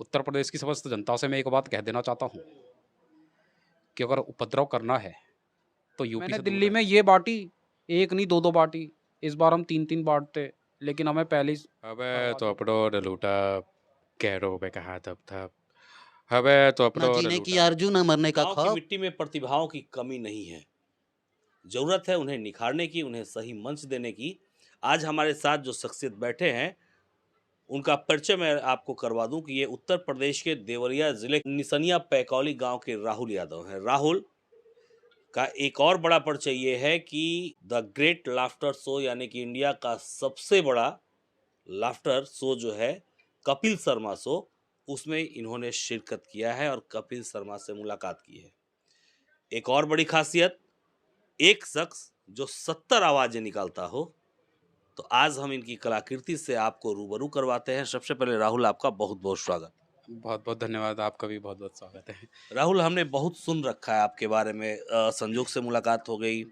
उत्तर प्रदेश की समस्त जनता से मैं एक बात कह देना चाहता हूँ कि अगर उपद्रव करना है तो यूपी मैंने से दूर दिल्ली में रहना। ये बांटी, एक नहीं दो दो बांटी, इस बार हम तीन तीन बांटते, लेकिन हमें पहले ही अबे हरवा तो दिया। अपनों ने लूटा, कैरों पे कहा तब था। अबे तो ना अपनों ने जीने की लूटा। आरज़ू, ना मरने का गाँव की खौफ। मिट्टी में प्रतिभाओं की कमी नहीं है। ज़रूरत है उन्हें निखारने की, उन्हें सही मंच देने की। आज हमारे साथ जो शख्सियत बैठे हैं, उनका परिचय मैं आपको करवा दूं कि ये उत्तर प्रदेश के देवरिया जिले के निसनिया पैकौली गांव के राहुल यादव हैं। राहुल का एक और बड़ा परिचय ये है कि द ग्रेट लाफ्टर शो यानी कि इंडिया का सबसे बड़ा लाफ्टर शो जो है कपिल शर्मा शो, उसमें इन्होंने शिरकत किया है और कपिल शर्मा से मुलाकात की है। एक और बड़ी खासियत, एक शख्स जो 70 आवाजें निकालता हो। तो आज हम इनकी कलाकृति से आपको रूबरू करवाते हैं। सबसे पहले राहुल, आपका बहुत बहुत स्वागत। बहुत बहुत धन्यवाद, आपका भी बहुत बहुत स्वागत है। राहुल, हमने बहुत सुन रखा है आपके बारे में, संजोग से मुलाकात हो गई।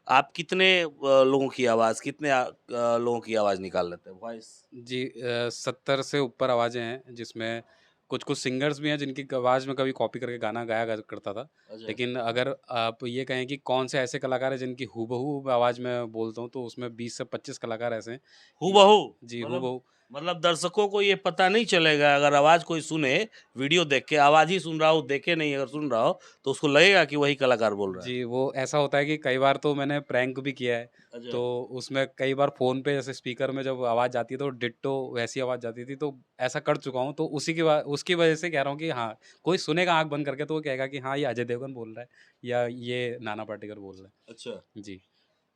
आप कितने लोगों की आवाज़, कितने लोगों की आवाज़ निकाल लेते हैं, वॉइस? जी 70 से ऊपर आवाज़ें हैं, जिसमें कुछ कुछ सिंगर्स भी हैं जिनकी आवाज़ में कभी कॉपी करके गाना गाया करता था। अच्छा। लेकिन अगर आप ये कहें कि कौन से ऐसे कलाकार हैं जिनकी हूबहू आवाज़ में बोलता हूँ, तो उसमें 20 से 25 कलाकार ऐसे हैं कि हूबहू? जी मतलब हूबहू। मतलब दर्शकों को ये पता नहीं चलेगा, अगर आवाज़ कोई सुने, वीडियो देख के आवाज़ ही सुन रहा हो, देखे नहीं, अगर सुन रहा हो तो उसको लगेगा कि वही कलाकार बोल रहा है। जी, वो ऐसा होता है कि कई बार तो मैंने प्रैंक भी किया है, अच्छा। तो उसमें कई बार फ़ोन पे जैसे स्पीकर में जब आवाज़ जाती है तो डिट्टो वैसी आवाज़ जाती थी, तो ऐसा कर चुका हूँ। तो उसकी वजह से कह रहा हूँ कि हाँ, कोई सुनेगा आँख बंद करके तो वो कहेगा कि हाँ, ये अजय देवगन बोल रहा है या ये नाना पाटेकर बोल रहा है। अच्छा, जी।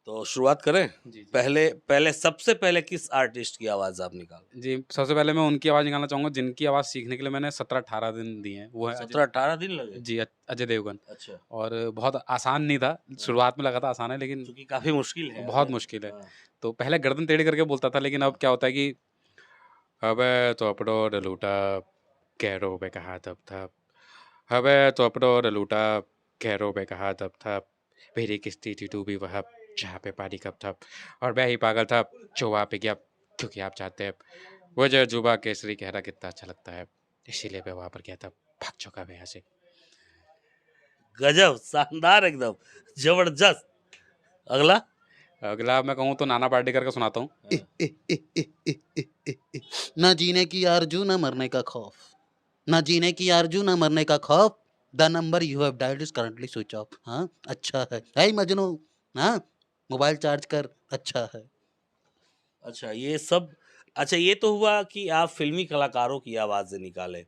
तो शुरुआत करें? जी, जी। पहले पहले सबसे पहले किस आर्टिस्ट की आवाज़ आप निकालें? जी, सबसे पहले मैं उनकी आवाज़ निकालना चाहूँगा जिनकी आवाज़ सीखने के लिए मैंने 17-18 दिन दिए हैं। वो है अजय। 17-18 दिन लगे? जी, अजय देवगन। अच्छा। और बहुत आसान नहीं था, हाँ, शुरुआत में लगा था आसान है, लेकिन चूँकि काफ़ी मुश्किल है बहुत अजय। मुश्किल है। हाँ। तो पहले गर्दन टेढ़ी करके बोलता था, लेकिन अब क्या होता है कि अबे तो अपनों ने लूटा, कैरों पे कहा तब था। अबे तो अपनों ने लूटा, कैरों पे कहा तब था। मेरी किस्ती थी डूबी वहाँ जहाँ पे पानी कब था। और मैं ही पागल था जो वहाँ पे गया, क्योंकि आप चाहते हैं। वो जो जुबा केसरी कहना कितना अच्छा लगता है, इसीलिए मैं वहाँ पर गया था। भाग चुका मैं यहाँ से। गजब! शानदार एकदम, ज़बरदस्त। अगला? अगला मैं कहूँ तो नाना पाटेकर का सुनाता हूँ। इह, इह, इह, इह, इह, इह, इह, इह। ना जीने की आरज़ू, ना मरने का खौफ। ना जीने की आरज़ू, ना मरने का खौफ। The number you have dialled is currently switch off. हाँ, अच्छा है। हे मजनू, हाँ, मोबाइल चार्ज कर, अच्छा है। अच्छा, ये सब। अच्छा, ये तो हुआ कि आप फ़िल्मी कलाकारों की आवाज़ें निकालें।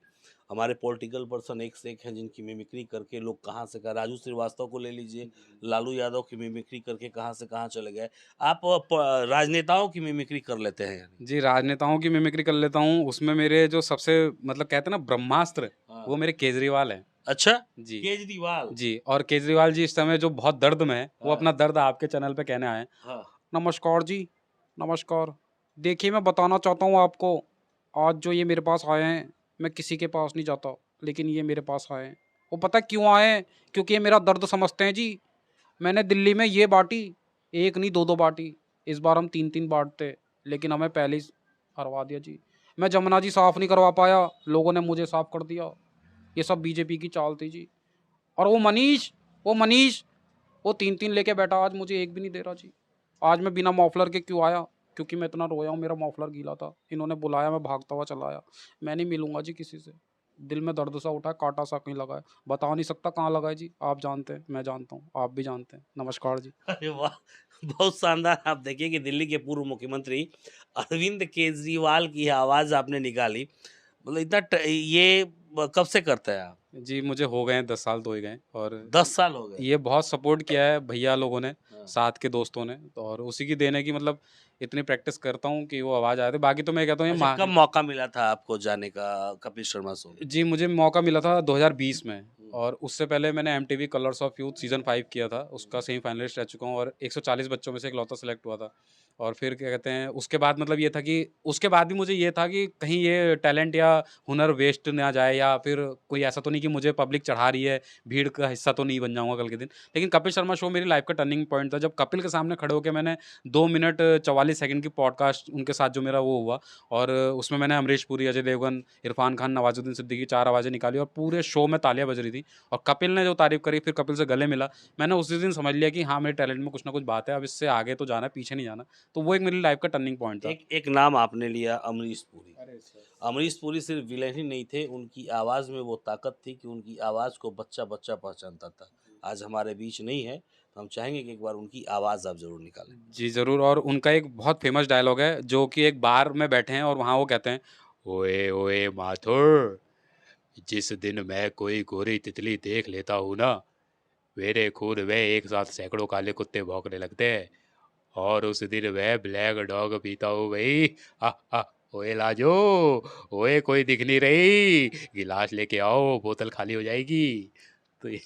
हमारे पॉलिटिकल पर्सन एक से एक हैं जिनकी मिमिक्री करके लोग कहाँ से कहाँ, राजू श्रीवास्तव को ले लीजिए, लालू यादव की मिमिक्री करके कहाँ से कहाँ चले गए। आप राजनेताओं की मिमिक्री कर लेते हैं यानी? जी, राजनेताओं की मिमिक्री कर लेता हूँ, उसमें मेरे जो सबसे मतलब कहते हैं ना ब्रह्मास्त्र, हाँ। वो मेरे केजरीवाल हैं। अच्छा, जी। केजरीवाल। जी, और केजरीवाल जी इस समय जो बहुत दर्द में हैं, वो हाँ। अपना दर्द आपके चैनल पे कहने आए हैं। हाँ। नमस्कार जी, नमस्कार। देखिए, मैं बताना चाहता हूँ आपको, आज जो ये मेरे पास आए हैं, मैं किसी के पास नहीं जाता, लेकिन ये मेरे पास आए हैं। वो पता है क्यों आए हैं? क्योंकि ये मेरा दर्द समझते हैं जी। मैंने दिल्ली में ये बाँटी, एक नहीं दो दो बाँटी, इस बार हम तीन तीन बाँटते, लेकिन हमें पहले ही हरवा दिया जी। मैं जमुना जी साफ़ नहीं करवा पाया, लोगों ने मुझे साफ़ कर दिया। ये सब बीजेपी की चाल थी जी। और वो मनीष, वो तीन तीन लेके बैठा, आज मुझे एक भी नहीं दे रहा जी। आज मैं बिना मफलर के क्यों आया? क्योंकि मैं इतना रोया हूँ, मेरा मफलर गीला था। इन्होंने बुलाया, मैं भागता हुआ चला आया। मैं नहीं मिलूंगा जी किसी से। दिल में दर्द सा उठा है, कांटा सा कहीं लगा है। बता नहीं सकता कहाँ लगा है जी। आप जानते हैं, मैं जानता हूँ, आप भी जानते हैं। नमस्कार जी। अरे वाह! बहुत शानदार। आप देखिए कि दिल्ली के पूर्व मुख्यमंत्री अरविंद केजरीवाल की आवाज़ आपने निकाली। मतलब इतना ये कब से करते हैं आप? जी, मुझे हो गए हैं 10 साल तो हो ही गए हैं, और 10 साल हो गए? ये बहुत सपोर्ट किया है भैया लोगों ने, हाँ। साथ के दोस्तों ने, तो और उसी की देन है कि मतलब इतनी प्रैक्टिस करता हूँ कि वो आवाज़ आए। तो बाकी तो मैं कहता हूँ ये अच्छा, माँ कब मौका मिला था आपको जाने का कपिल शर्मा शो में? जी, मुझे मौका मिला था 2020 में, हुँ। और उससे पहले मैंने MTV colours of youth season 5 किया था, उसका सेमीफ़ाइनलिस्ट रह चुका हूँ और 140 बच्चों में से इकलौता सेलेक्ट हुआ था। और फिर क्या कहते हैं, उसके बाद मतलब ये था कि उसके बाद भी मुझे ये था कि कहीं ये टैलेंट या हुनर वेस्ट ना जाए, या फिर कोई ऐसा तो नहीं कि मुझे पब्लिक चढ़ा रही है, भीड़ का हिस्सा तो नहीं बन जाऊँगा कल के दिन। लेकिन कपिल शर्मा शो मेरी लाइफ़ का टर्निंग पॉइंट था, जब कपिल के सामने खड़े होके मैंने 2 मिनट 44 सेकंड की पॉडकास्ट उनके साथ जो मेरा वो हुआ, और उसमें मैंने अमरीश पुरी, अजय देवगन, इरफान खान, नवाजुद्दीन सिद्दीकी 4 आवाज़ें निकाली और पूरे शो में तालियाँ बज रही थी। और कपिल ने जो तारीफ़ करी, फिर कपिल से गले मिला, मैंने उसी दिन समझ लिया कि हाँ, मेरे टैलेंट में कुछ ना कुछ बात है, अब इससे आगे तो जाना है, पीछे नहीं जाना। तो वो एक मेरी लाइफ़ का टर्निंग पॉइंट था। एक एक नाम आपने लिया, अमरीश पुरी। अरे सर। अमरीश पुरी सिर्फ विलेन ही नहीं थे, उनकी आवाज़ में वो ताकत थी कि उनकी आवाज़ को बच्चा-बच्चा पहचानता था। आज हमारे बीच नहीं है, तो हम चाहेंगे कि एक बार उनकी आवाज़ आप ज़रूर निकालें। जी, ज़रूर। और उनका एक बहुत फ़ेमस डायलॉग है, जो कि एक बार में बैठे हैं और वहाँ वो कहते हैं, "ओए ओए माथुर, जिस दिन मैं कोई गोरी तितली देख लेता हूँ ना, मेरे खून में एक साथ सैकड़ों काले कुत्ते भौंकने लगते हैं, और उस दिन मैं ब्लैक डॉग पीता हूँ भाई। ओए लाजो, ओए कोई दिख नहीं रही, गिलास लेके आओ, बोतल खाली हो जाएगी।" तो ये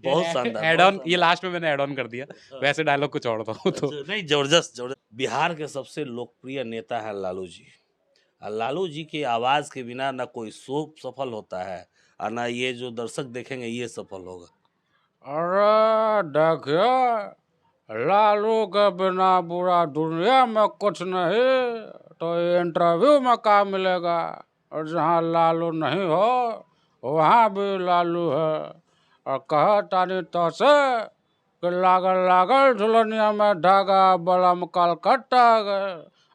बहुत शानदार, ऐड बहुत ऑन, ये शानदार। लास्ट में मैंने ऐड ऑन कर दिया। वैसे डायलॉग कुछ और था वो तो। नहीं, ज़बरदस्त, ज़बरदस्त। बिहार के सबसे लोकप्रिय नेता हैं लालू जी। लालू जी की आवाज़ के बिना ना कोई शो सफल होता है, और ना ये जो दर्शक देखेंगे ये सफल होगा। अरे देखिए, लालू के बिना पूरा दुनिया में कुछ नहीं, तो ये इंटरव्यू में क्या मिलेगा? और जहाँ लालू नहीं हो, वहाँ भी लालू है। और कहा तानी तो से कि लागल लागल झुलनिया में धागा, बलम कलकत्ता गए।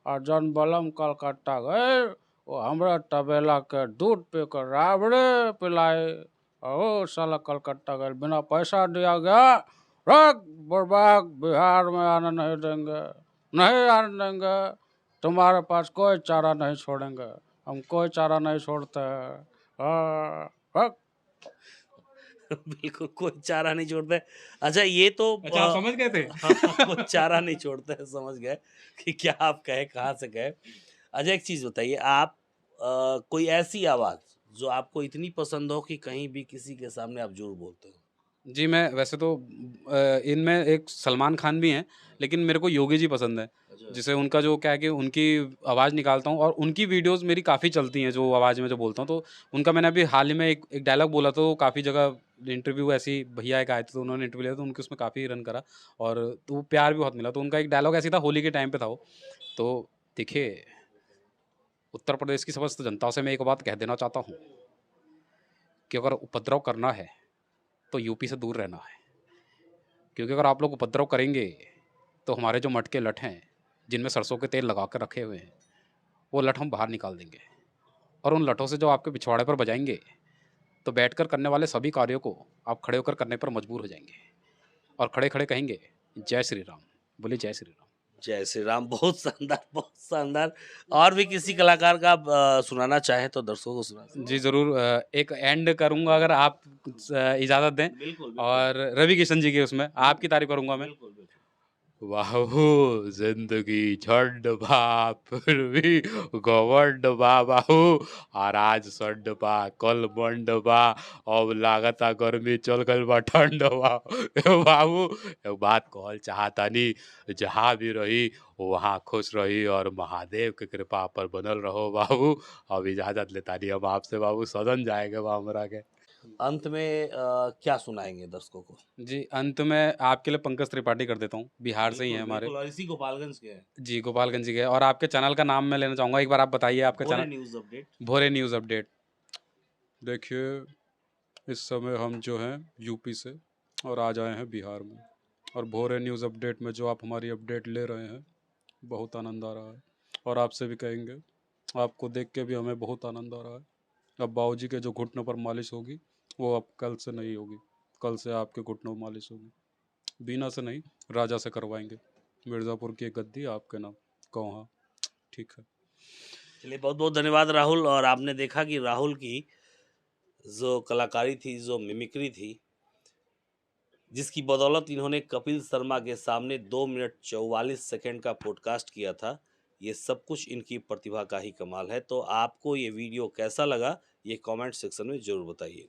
और जन बलम कलकत्ता गए, वो हमरा तबेला के दूध पी कर राबड़े पिलाए। ओ साला कलकत्ता गए, बिना पैसा दिया गया, रख बर्बाद, बिहार में आने नहीं देंगे, नहीं आने देंगे, तुम्हारे पास कोई चारा नहीं छोड़ेंगे, हम कोई चारा नहीं छोड़ते हैं। रख। बिल्कुल कोई चारा नहीं छोड़ता है। अच्छा, ये तो अच्छा, आप समझ गए थे? हाँ, कोई चारा नहीं छोड़ता है, समझ गए कि क्या आप कहे, कहाँ से कहे। अच्छा, एक चीज़ बताइए, आप कोई ऐसी आवाज़ जो आपको इतनी पसंद हो कि कहीं भी किसी के सामने आप ज़रूर बोलते हो? जी, मैं वैसे तो इनमें एक सलमान खान भी हैं, लेकिन मेरे को योगी जी पसंद हैं। अच्छा। जैसे उनका जो क्या है कि उनकी आवाज़ निकालता हूँ, और उनकी वीडियोज़ मेरी काफ़ी चलती हैं, जो आवाज़ में जो बोलता हूँ। तो उनका मैंने अभी हाल ही में एक डायलॉग बोला, तो काफ़ी जगह इंटरव्यू, ऐसे ही भैया एक आए थे, तो उन्होंने इंटरव्यू लिया, तो उनके उसमें काफ़ी रन करा, और तो वो प्यार भी बहुत मिला। तो उनका एक डायलॉग ऐसे ही था, होली के टाइम पे था वो। तो देखिए, उत्तर प्रदेश की समस्त जनता से मैं एक बात कह देना चाहता हूँ कि अगर उपद्रव करना है, तो यूपी से दूर रहना है। क्योंकि अगर आप लोग उपद्रव करेंगे, तो हमारे जो मटके लठ हैं, जिनमें सरसों के तेल लगा कर रखे हुए हैं, वो लठ हम बाहर निकाल देंगे, और उन लठों से जो आपके पिछवाड़े पर बजाएंगे, तो बैठकर करने वाले सभी कार्यों को आप खड़े होकर करने पर मजबूर हो जाएंगे, और खड़े खड़े कहेंगे, जय श्री राम। बोलिए जय श्री राम। जय श्री राम, बहुत शानदार, बहुत शानदार। और भी किसी कलाकार का आप सुनाना चाहें तो दर्शकों को सुना सकते हैं। जी ज़रूर। एक एंड करूँगा अगर आप इजाज़त दें, बिल्कुल, बिल्कुल। और रवि किशन जी की उसमें आपकी तारीफ़ करूँगा मैं। बिल्कुल, बिल्कुल। वाहो जिंदगी झंड बा, फिर भी घमंड बा बाहू, और आज संड बा, कल मंड बा, अब लागता गर्मी चल गइल बा ठंड बा। ए बाबू, एक बात कहल चाहतानी, जहाँ भी रही वहाँ खुश रही, और महादेव के कृपा पर बनल रहो बाबू। अब इजाजत लेतानी हम आपसे बाबू, सदन जाएंगे बा हमरा के। अंत में क्या सुनाएंगे दर्शकों को? जी, अंत में आपके लिए पंकज त्रिपाठी कर देता हूँ, बिहार से ही हैं बिल्कुल, हमारे। बिल्कुल, और इसी गोपालगंज के हैं। जी, गोपालगंज जी के। और आपके चैनल का नाम मैं लेना चाहूँगा, एक बार आप बताइए आपका Bhore channel. News update. Bhore news update. देखिए, इस समय हम जो हैं यूपी से, और आज आए हैं बिहार में, और भोरे न्यूज़ अपडेट में जो आप हमारी अपडेट ले रहे हैं, बहुत आनंद आ रहा है, और आपसे भी कहेंगे, आपको देख के भी हमें बहुत आनंद आ रहा है। अब बाबूजी के जो घुटनों पर मालिश होगी, वो अब कल से नहीं होगी, कल से आपके घुटनों में मालिश होगी। बीना से नहीं, राजा से करवाएंगे। मिर्ज़ापुर की एक गद्दी आपके नाम। कहो हाँ, ठीक है। चलिए, बहुत बहुत धन्यवाद राहुल। और आपने देखा कि राहुल की जो कलाकारी थी, जो मिमिक्री थी, जिसकी बदौलत इन्होंने कपिल शर्मा के सामने 2 मिनट 44 सेकंड का पॉडकास्ट किया था, ये सब कुछ इनकी प्रतिभा का ही कमाल है। तो आपको ये वीडियो कैसा लगा, ये कमेंट सेक्शन में ज़रूर बताइए।